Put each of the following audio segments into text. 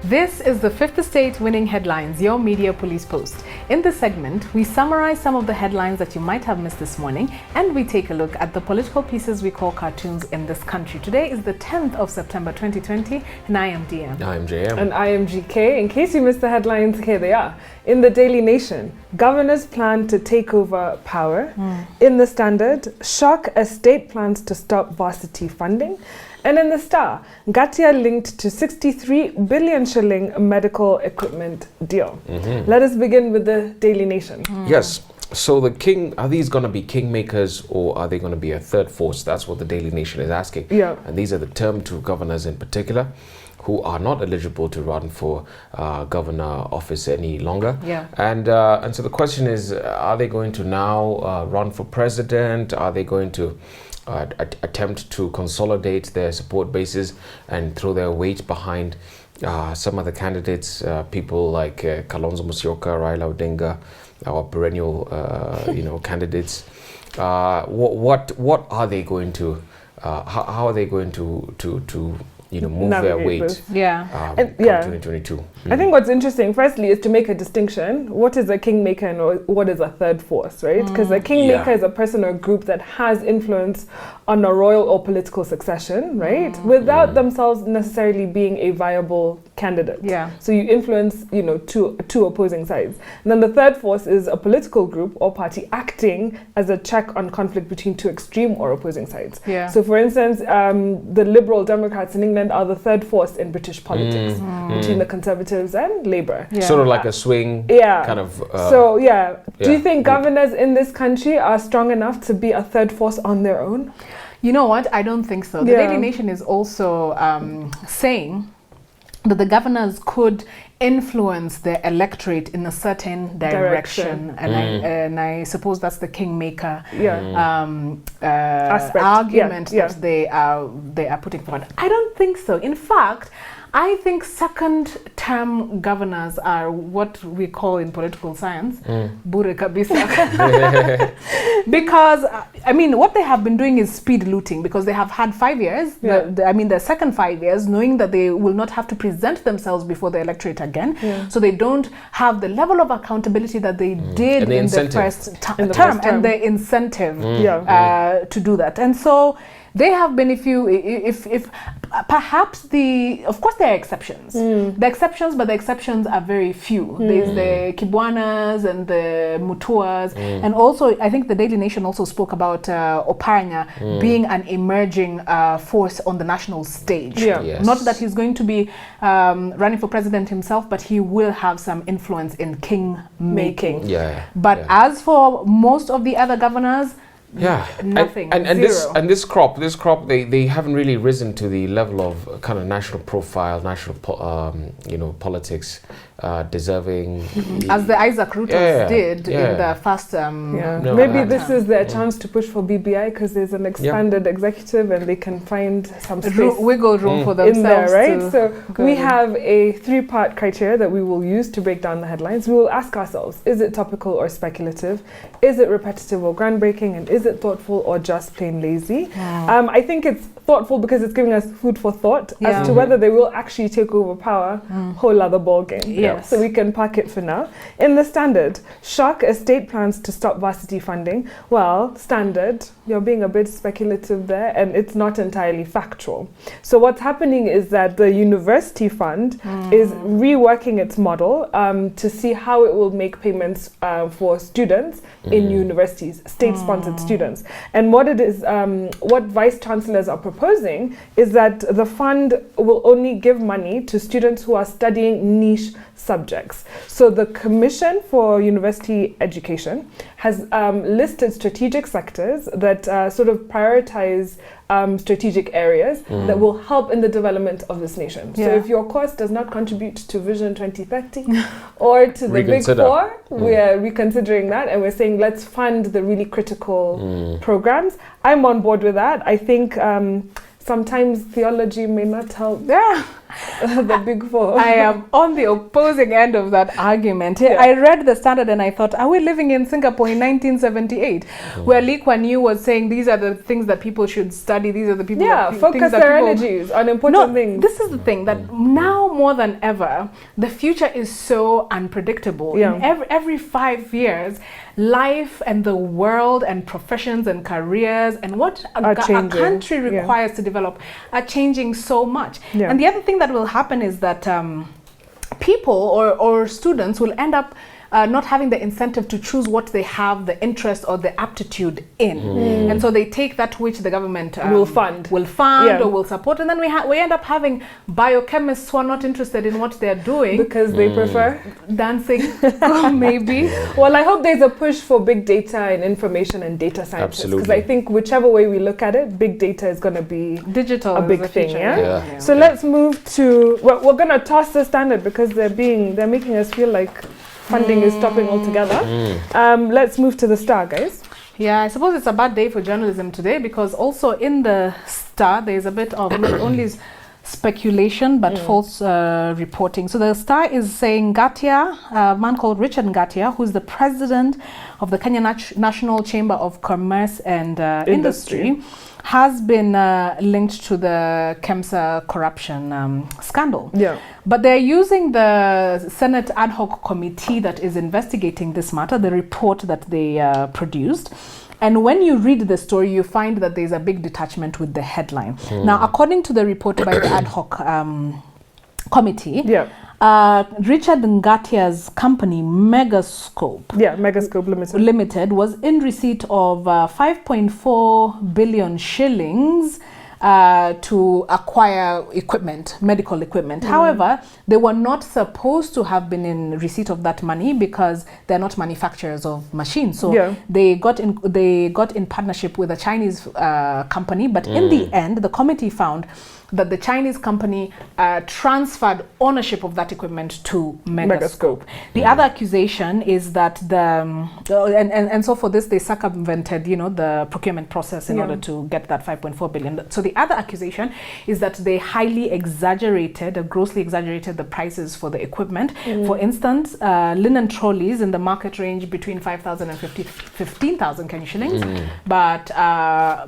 This is the Fifth Estate Winning Headlines, your media police post. In this segment, we summarize some of the headlines that you might have missed this morning, and we take a look at the political pieces we call cartoons in this country. Today is the 10th of September 2020, and I am DM. I am JM. And I am GK. In case you missed the headlines, here they are. In the Daily Nation, governors plan to take over power. In the Standard, shock as state plans to stop varsity funding. And in the Star, Gatia linked to 63 billion shilling medical equipment deal. Let us begin with the Daily Nation. Yes. So are these going to be kingmakers, or are they going to be a third force? That's what the Daily Nation is asking. Yeah. And these are the term two governors in particular who are not eligible to run for governor office any longer. Yeah. And so the question is, are they going to now run for president? Are they going to attempt to consolidate their support bases and throw their weight behind some of the candidates, people like Kalonzo Musyoka, Raila Odinga, our perennial candidates? What are they going to how are they going to move their weight? Come 2022. I think what's interesting, firstly, is to make a distinction. What is a kingmaker and what is a third force, right? Because a kingmaker is a person or group that has influence on a royal or political succession, right? Without themselves necessarily being a viable candidate. Yeah. So you influence, two opposing sides. And then the third force is a political group or party acting as a check on conflict between two extreme or opposing sides. Yeah. So for instance, the Liberal Democrats in England are the third force in British politics between the Conservatives and Labour. Yeah. Sort of like a swing kind of... Do you think governors in this country are strong enough to be a third force on their own? You know what? I don't think so. The Daily Nation is also saying that the governors could influence the electorate in a certain direction. And I suppose that's the kingmaker argument that they are putting forward. I don't think so. In fact, I think second-term governors are what we call in political science, bure kabisa. Because, what they have been doing is speed looting, because they have had 5 years, the second 5 years, knowing that they will not have to present themselves before the electorate again. Yeah. So they don't have the level of accountability that they did in the first term, and the incentive to do that. And so they have been, if perhaps of course there are exceptions. The exceptions, but the exceptions are very few. There's the Kibwanas and the Mutuas. And also, I think the Daily Nation also spoke about Oparanya being an emerging force on the national stage. Yeah. Yes. Not that he's going to be running for president himself, but he will have some influence in king making. But as for most of the other governors, nothing. And zero. this crop, they haven't really risen to the level of kind of national profile, national politics, deserving. As the Isaac Rutos did in the first. Maybe this is their chance to push for BBI, because there's an expanded executive and they can find some space, wiggle room for themselves in there, right? So we have a 3-part criteria that we will use to break down the headlines. We will ask ourselves: is it topical or speculative? Is it repetitive or groundbreaking? And is it thoughtful or just plain lazy? I think it's thoughtful because it's giving us food for thought as to whether they will actually take over power. Whole other ball game. Yes. So we can park it for now. In the Standard, shock as state plans to stop varsity funding. Well, Standard, you're being a bit speculative there, and it's not entirely factual. So what's happening is that the university fund is reworking its model to see how it will make payments for students in universities, state-sponsored students. And what it is, what vice chancellors are proposing is that the fund will only give money to students who are studying niche subjects. So the Commission for University Education has listed strategic sectors that sort of prioritize strategic areas that will help in the development of this nation. So if your course does not contribute to Vision 2030 or to the Big Four, we are reconsidering that, and we're saying let's fund the really critical programs. I'm on board with that. I think sometimes theology may not help The big four. I am on the opposing end of that argument. Yeah. I read the Standard and I thought, are we living in Singapore in 1978, where Lee Kuan Yew was saying these are the things that people should study, these are the people focus their energies on important things. This is the thing, that now more than ever, the future is so unpredictable. Yeah. In every 5 years, life and the world and professions and careers and what a country requires to develop are changing so much. Yeah. And the other thing that will happen is that people or students will end up not having the incentive to choose what they have the interest or the aptitude in. And so they take that which the government will fund or will support, and then we end up having biochemists who are not interested in what they're doing because they prefer dancing. Maybe. Well, I hope there's a push for big data and information and data scientists, because I think whichever way we look at it, big data is going to be digital, a big thing. Yeah? So let's move to, well, we're going to toss the Standard because they're making us feel like funding is stopping altogether. Let's move to the Star, guys. Yeah, I suppose it's a bad day for journalism today, because also in the Star there's a bit of not only speculation but false reporting. So the Star is saying Ngatia, a man called Richard Ngatia, who's the president of the Kenya National Chamber of Commerce and Industry, has been linked to the KEMSA corruption scandal. Yeah. But they're using the Senate ad hoc committee that is investigating this matter, the report that they produced. And when you read the story, you find that there's a big detachment with the headline. Now, according to the report by the ad hoc committee, Richard Ngatia's company, Megascope Limited, was in receipt of 5.4 billion shillings to acquire medical equipment. However, they were not supposed to have been in receipt of that money because they're not manufacturers of machines. So they got in partnership with a Chinese company, but in the end, the committee found that the Chinese company transferred ownership of that equipment to Megascope. The other accusation is that and so for this they circumvented, the procurement process in order to get that 5.4 billion. So the other accusation is that they grossly exaggerated the prices for the equipment. For instance, linen trolleys in the market range between 5,000 and 15,000 Kenya shillings, but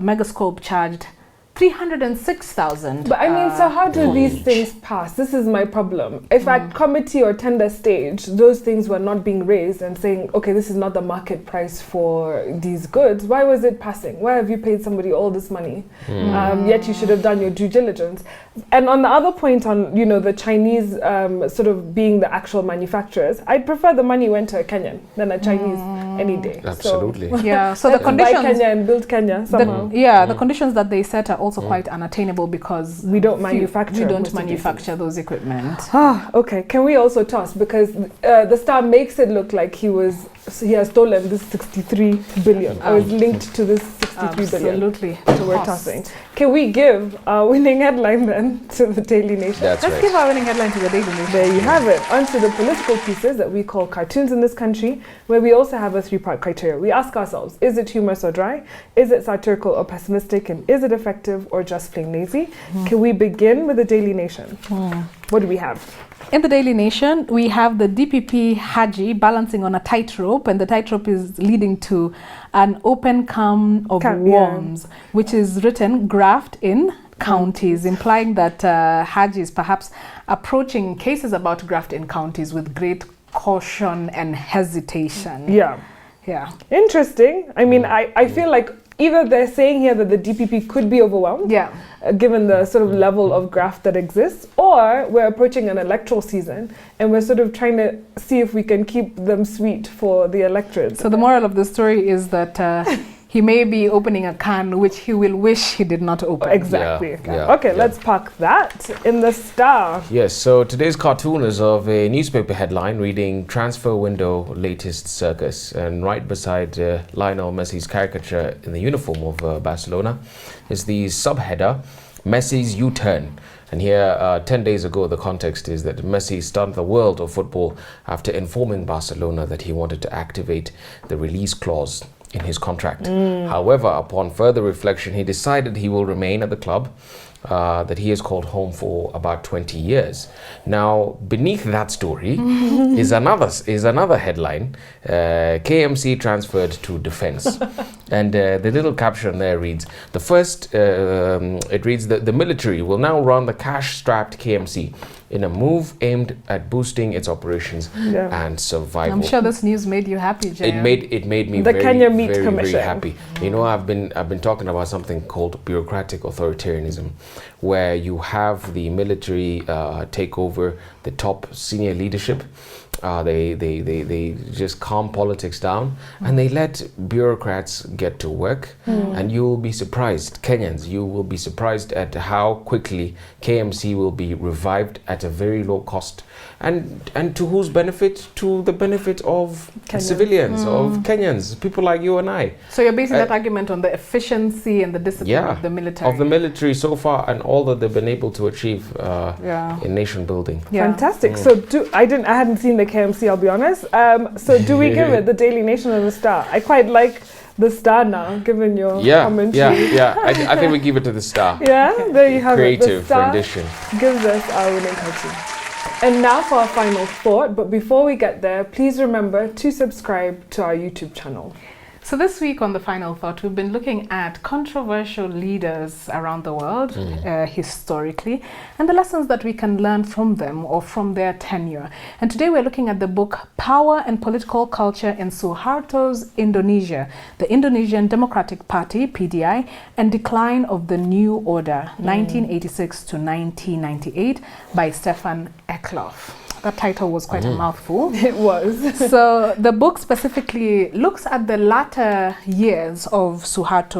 Megascope charged 306,000. But I mean, so how do these things pass? This is my problem. If at committee or tender stage, those things were not being raised and saying, okay, this is not the market price for these goods, why was it passing? Why have you paid somebody all this money? Yet you should have done your due diligence. And on the other point on, the Chinese sort of being the actual manufacturers, I'd prefer the money went to a Kenyan than a Chinese any day. Absolutely. So the conditions... Buy Kenya and build Kenya somehow. The conditions that they set are also quite unattainable because we don't manufacture those equipment. Okay. Can we also toss, because the Star makes it look like he has stolen this 63 billion. I was linked to this 63 billion. Absolutely. So we're tossing. Can we give our winning headline then to the Daily Nation? Let's give our winning headline to the Daily Nation. There you have it. Onto the political pieces that we call cartoons in this country, where we also have a 3-part criteria. We ask ourselves, is it humorous or dry? Is it satirical or pessimistic? And is it effective or just plain lazy? Can we begin with the Daily Nation? What do we have? In the Daily Nation, we have the DPP Haji balancing on a tightrope, and the tightrope is leading to an open can of worms, which is written graft in counties, implying that Haji is perhaps approaching cases about graft in counties with great caution and hesitation. Yeah. Interesting. I mean, I feel like either they're saying here that the DPP could be overwhelmed, given the sort of level of graft that exists, or we're approaching an electoral season and we're sort of trying to see if we can keep them sweet for the electorate. So the moral of the story is that he may be opening a can which he will wish he did not open. Exactly. Let's park that in the Star. Yes, so today's cartoon is of a newspaper headline reading Transfer Window Latest Circus, and right beside Lionel Messi's caricature in the uniform of Barcelona is the subheader, Messi's U-turn. And here, 10 days ago, the context is that Messi stunned the world of football after informing Barcelona that he wanted to activate the release clause in his contract. However, upon further reflection, he decided he will remain at the club that he has called home for about 20 years. Now, beneath that story is another headline: KMC transferred to defense, and the little caption there reads: the first. It reads that the military will now run the cash-strapped KMC in a move aimed at boosting its operations and survival. I'm sure this news made you happy, Jay. It made me very happy. You know, I've been talking about something called bureaucratic authoritarianism, where you have the military take over the top senior leadership. They just calm politics down and they let bureaucrats get to work. And you will be surprised, Kenyans, you will be surprised at how quickly KMC will be revived at a very low cost. And to whose benefit? To the benefit of civilians, of Kenyans, people like you and I. So you're basing that argument on the efficiency and the discipline of the military. Of the military so far, and all that they've been able to achieve in nation building. Fantastic. So I hadn't seen the KMC, I'll be honest. So do we give it the Daily Nation or the Star? I quite like the Star now, given your commentary. I think we give it to the Star. Yeah, there you have it. Creative rendition. Gives us our winning cartoon. And now for our final thought, but before we get there, please remember to subscribe to our YouTube channel. So this week on The Final Thought, we've been looking at controversial leaders around the world, historically, and the lessons that we can learn from them or from their tenure. And today we're looking at the book Power and Political Culture in Suharto's Indonesia, the Indonesian Democratic Party, PDI, and Decline of the New Order, 1986 to 1998, by Stefan Eckloff. That title was quite a mouthful. It was. So the book specifically looks at the latter years of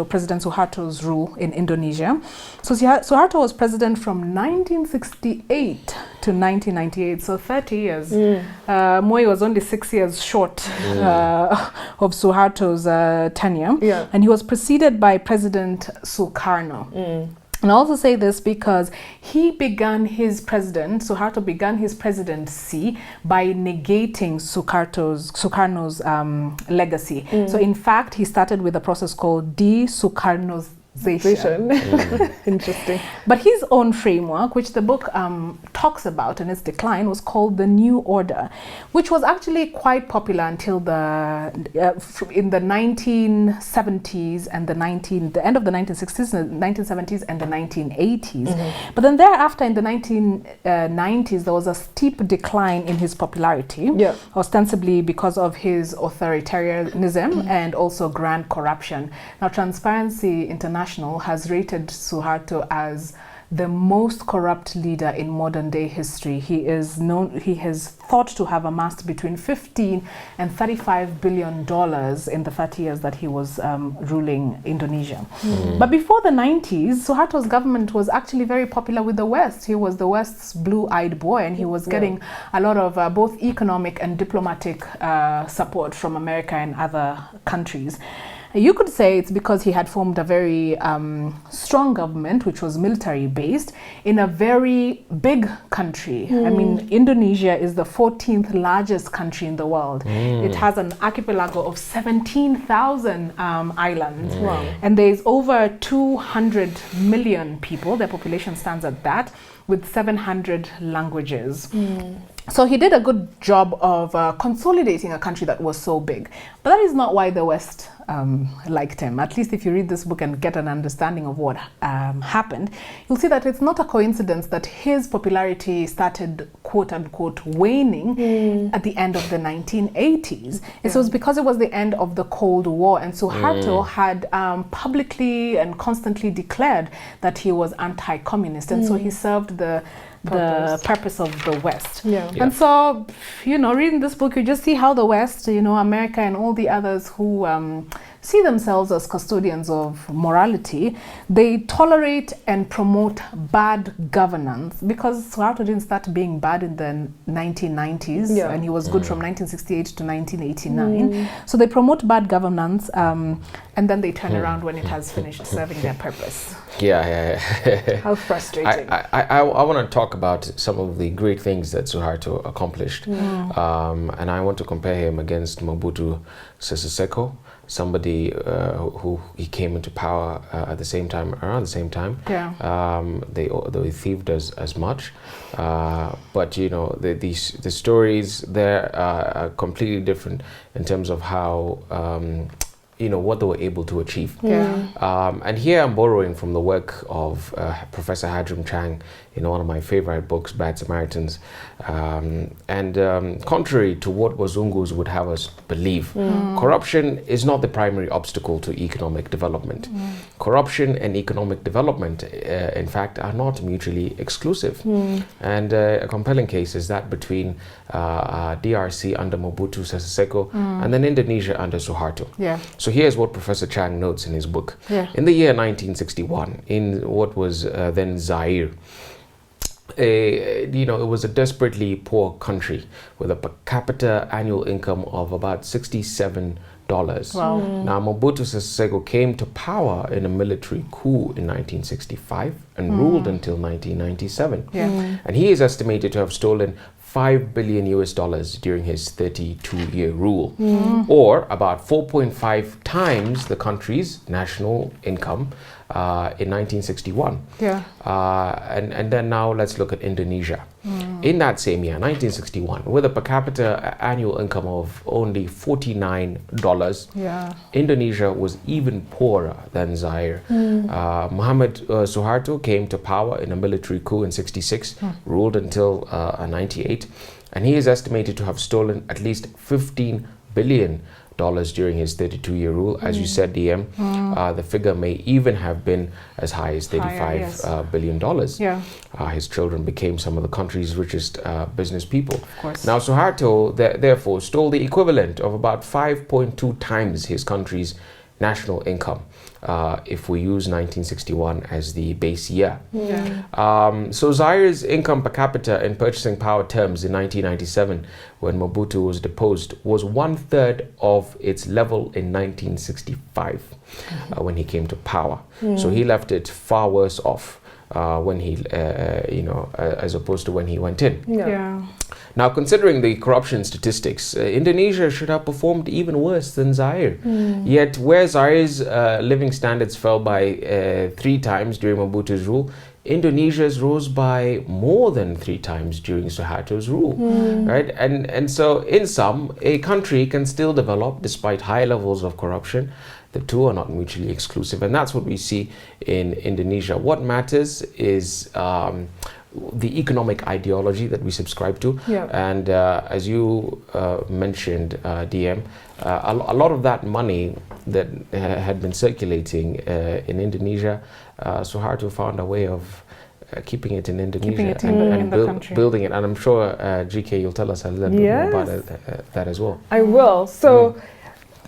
President Suharto's rule in Indonesia. So Suharto was president from 1968 to 1998, so 30 years. Moi was only 6 years short of Suharto's tenure. And he was preceded by President Sukarno. And I also say this because Suharto began his presidency by negating Sukarno's legacy. So in fact, he started with a process called de-Sukarnozation. Interesting. But his own framework, which the book talks about in its decline, was called the New Order, which was actually quite popular until in the 1970s and the end of the 1960s, 1970s, and the 1980s. But then thereafter, in the 1990s, there was a steep decline in his popularity, ostensibly because of his authoritarianism and also grand corruption. Now, Transparency International has rated Suharto as the most corrupt leader in modern day history. He has thought to have amassed between $15 and $35 billion in the 30 years that he was ruling Indonesia. But before the 90s, Suharto's government was actually very popular with the West. He was the West's blue-eyed boy, and he was getting a lot of both economic and diplomatic support from America and other countries. You could say it's because he had formed a very strong government, which was military-based, in a very big country. I mean, Indonesia is the 14th largest country in the world. It has an archipelago of 17,000 islands. And there's over 200 million people. Their population stands at that, with 700 languages. So he did a good job of consolidating a country that was so big. But that is not why the West liked him. At least if you read this book and get an understanding of what happened, you'll see that it's not a coincidence that his popularity started, quote unquote, waning at the end of the 1980s. It was because it was the end of the Cold War, and Suharto had publicly and constantly declared that he was anti-communist, and so he served the purpose of the West. And so, reading this book, you just see how the West, America and all the others who see themselves as custodians of morality, they tolerate and promote bad governance, because Suharto didn't start being bad in the 1990s, and he was good from 1968 to 1989. So they promote bad governance, and then they turn around when it has finished serving their purpose. How frustrating. I want to talk about some of the great things that Suharto accomplished. And I want to compare him against Mobutu Sese Seko somebody who he came into power at the same time, around the same time. They thieved as much, but you know, the stories there are completely different in terms of how you know, what they were able to achieve. And here I'm borrowing from the work of Professor Hadrim Chang in one of my favorite books, Bad Samaritans. Contrary to what Wazungus would have us believe, corruption is not the primary obstacle to economic development. Corruption and economic development, in fact, are not mutually exclusive. And a compelling case is that between DRC under Mobutu Sese Seko and then Indonesia under Suharto. So here's what Professor Chang notes in his book. In the year 1961, in what was then Zaire, you know, it was a desperately poor country with a per capita annual income of about $67. Now, Mobutu Sese Seko came to power in a military coup in 1965 and ruled until 1997. And he is estimated to have stolen $5 billion during his 32-year rule, or about 4.5 times the country's national income in 1961. And then now let's look at Indonesia. In that same year, 1961, with a per capita annual income of only $49, Indonesia was even poorer than Zaire. Muhammad Suharto came to power in a military coup in 66, ruled until 98, and he is estimated to have stolen at least $15 billion during his 32-year rule. As you said, DM, the figure may even have been as high as $35 billion. His children became some of the country's richest business people. Now, Suharto therefore stole the equivalent of about 5.2 times his country's national income, if we use 1961 as the base year. So Zaire's income per capita in purchasing power terms in 1997, when Mobutu was deposed, was 1/3 of its level in 1965, when he came to power. So he left it far worse off when he, you know, as opposed to when he went in. Now, considering the corruption statistics, Indonesia should have performed even worse than Zaire. Yet, where Zaire's living standards fell by 3 times during Mobutu's rule, Indonesia's rose by more than 3 times during Suharto's rule, right? And so, in sum, a country can still develop despite high levels of corruption. The two are not mutually exclusive, and that's what we see in Indonesia. What matters is the economic ideology that we subscribe to. And as you mentioned, DM, a lot of that money that had been circulating in Indonesia, Suharto found a way of keeping it in Indonesia and building it. And I'm sure, GK, you'll tell us a little bit more about that as well. I will. So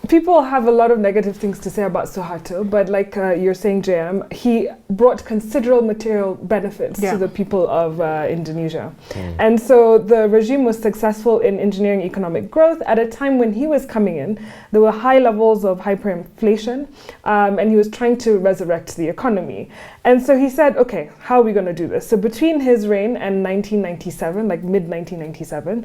people have a lot of negative things to say about Suharto, but like you're saying, JM, he brought considerable material benefits to the people of Indonesia. And so the regime was successful in engineering economic growth at a time when he was coming in. There were high levels of hyperinflation, and he was trying to resurrect the economy. And so he said, okay, how are we going to do this? So between his reign and 1997, like mid-1997,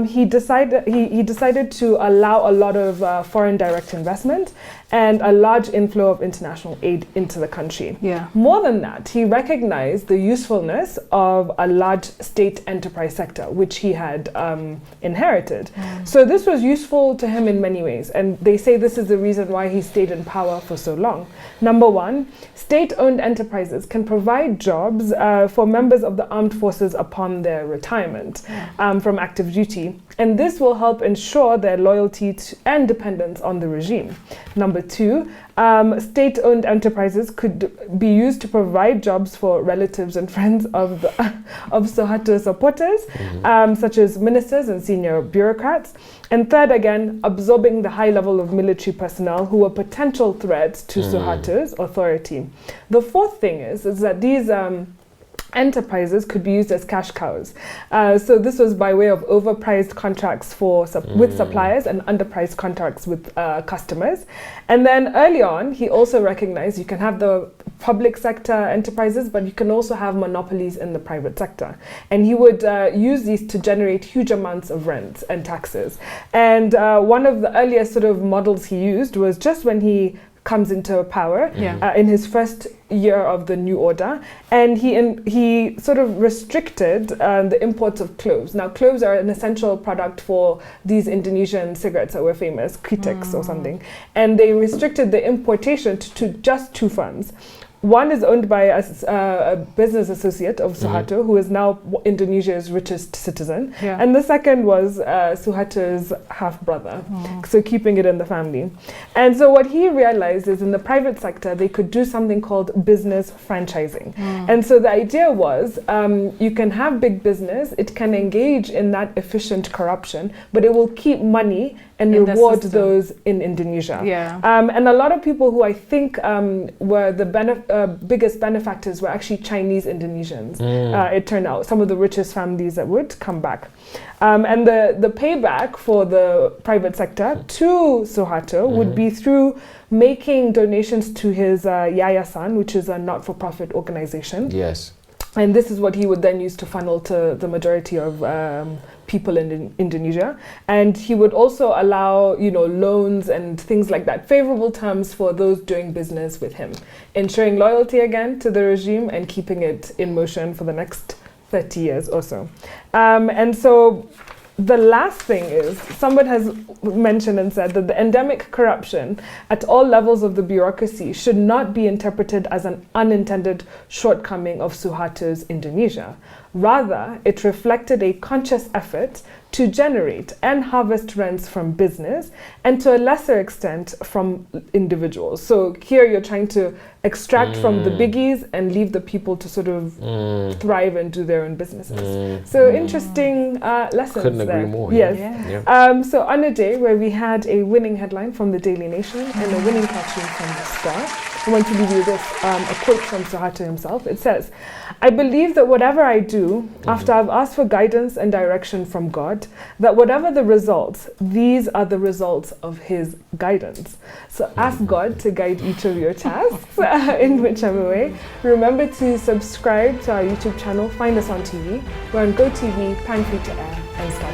he decided to allow a lot of foreign direct investment and a large inflow of international aid into the country. More than that, he recognized the usefulness of a large state enterprise sector, which he had inherited. So this was useful to him in many ways, and they say this is the reason why he stayed in power for so long. Number one, state-owned enterprises can provide jobs for members of the armed forces upon their retirement from active duty, and this will help ensure their loyalty and dependence on the regime. Number two, state-owned enterprises could be used to provide jobs for relatives and friends of Suharto supporters, such as ministers and senior bureaucrats. And third, again, absorbing the high level of military personnel who were potential threats to Suharto's authority. The fourth thing is that these enterprises could be used as cash cows. So this was by way of overpriced contracts with suppliers and underpriced contracts with customers. And then early on, he also recognized you can have the public sector enterprises, but you can also have monopolies in the private sector. And he would use these to generate huge amounts of rent and taxes. And one of the earliest sort of models he used was just when he comes into power in his first year of the new order, and he sort of restricted the imports of cloves. Now, cloves are an essential product for these Indonesian cigarettes that were famous, Kritex or something, and they restricted the importation to just two firms. One is owned by a business associate of Suharto, who is now Indonesia's richest citizen. And the second was Suharto's half-brother, so keeping it in the family. And so what he realized is in the private sector, they could do something called business franchising. And so the idea was you can have big business, it can engage in that efficient corruption, but it will keep money and reward those in Indonesia. And a lot of people who I think were the biggest benefactors were actually Chinese Indonesians. It turned out some of the richest families that would come back. And the payback for the private sector to Suharto would be through making donations to his Yayasan, which is a not-for-profit organization. And this is what he would then use to funnel to the majority of people in Indonesia. And he would also allow, loans and things like that, favorable terms for those doing business with him, ensuring loyalty again to the regime and keeping it in motion for the next 30 years or so. And so the last thing is, someone has mentioned and said that the endemic corruption at all levels of the bureaucracy should not be interpreted as an unintended shortcoming of Suharto's Indonesia. Rather, it reflected a conscious effort to generate and harvest rents from business and to a lesser extent from individuals. So here you're trying to extract from the biggies and leave the people to sort of thrive and do their own businesses. So interesting lessons. Couldn't there. agree more. So on a day where we had a winning headline from the Daily Nation and a winning cartoon from the Star, I want to leave you with this, a quote from Suharto himself. It says, "I believe that whatever I do, after I've asked for guidance and direction from God, that whatever the results, these are the results of his guidance." So ask God to guide each of your tasks in whichever way. Remember to subscribe to our YouTube channel. Find us on TV. We're on GoTV, Prime Free to Air, and Star.